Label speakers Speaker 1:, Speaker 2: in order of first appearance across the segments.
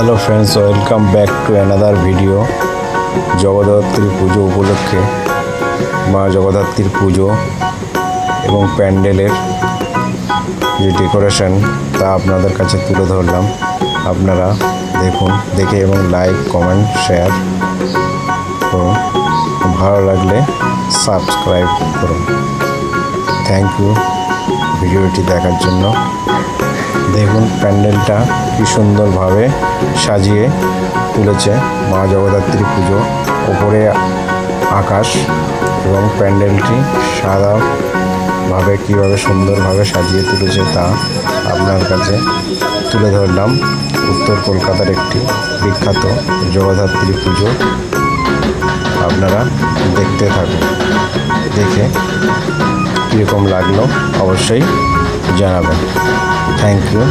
Speaker 1: Hello friends, welcome back to another video. Jagaddhatri পুজো উপলক্ষে মা জগদ্ধাত্রীর পুজো এবং প্যান্ডেলের যে ডেকোরেশন তা আপনাদের কাছে তুলে ধরলাম। আপনারা দেখুন, দেখে এবং লাইক, কমেন্ট, শেয়ার করুন। ভালো লাগলে সাবস্ক্রাইব করুন। থ্যাংক ইউ ভিডিওটি দেখার জন্য। দেখুন প্যান্ডেলটা কি সুন্দরভাবে সাজিয়ে তুলেছে মা জগদ্ধাত্রী পুজো। ওপরে আকাশ এবং প্যান্ডেলটি সাদাভাবে কীভাবে সুন্দরভাবে সাজিয়ে তুলেছে তা আপনার কাছে তুলে ধরলাম। উত্তর কলকাতার একটি বিখ্যাত জগদ্ধাত্রী পুজো। আপনারা দেখতে থাকুন, দেখে কীরকম লাগলো অবশ্যই জানাবেন। Thank you.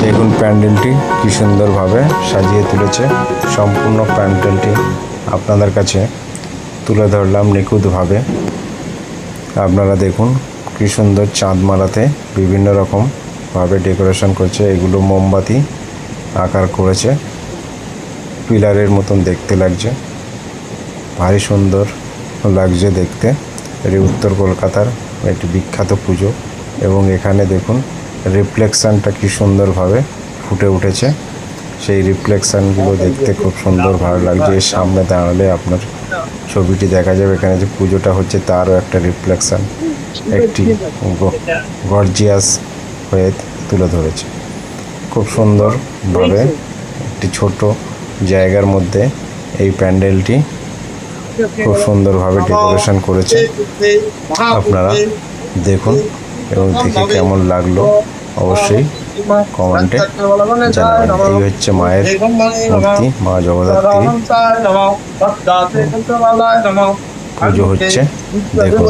Speaker 1: দেখুন প্যান্ডেলটি কি সুন্দরভাবে সাজিয়ে তুলেছে। সম্পূর্ণ প্যান্ডেলটি আপনাদের কাছে তুলে ধরলাম নিখুঁতভাবে। আপনারা দেখুন কি সুন্দর চাঁদমালাতে বিভিন্ন রকমভাবে ডেকোরেশন করছে। এগুলো মোমবাতি আকার করেছে, পিলারের মতন দেখতে লাগছে, ভারী সুন্দর লাগছে দেখতে। এটি উত্তর কলকাতার একটি বিখ্যাত পুজো এবং এখানে দেখুন রিফ্লেকশানটা কি সুন্দরভাবে ফুটে উঠেছে। সেই রিফ্লেকশানগুলো দেখতে খুব সুন্দর ভালো লাগছে। এর সামনে দাঁড়ালে আপনার ছবিটি দেখা যাবে। এখানে যে পুজোটা হচ্ছে তারও একটা রিফ্লেকশান একটি গর্জিয়াস হয়ে তুলে ধরেছে। খুব সুন্দরভাবে একটি ছোট জায়গার মধ্যে এই প্যান্ডেলটি খুব সুন্দরভাবে ডেকোরেশন করেছে। আপনারা দেখুন এবং দেখে কেমন লাগলো অবশ্যই কমেন্টে জানাবেন। এই হচ্ছে মায়ের মূর্তি, মা জগদ্ধাত্রী পুজো হচ্ছে। দেখুন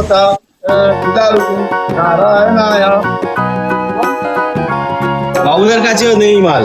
Speaker 2: বাবুদের কাছেও নেই মাল।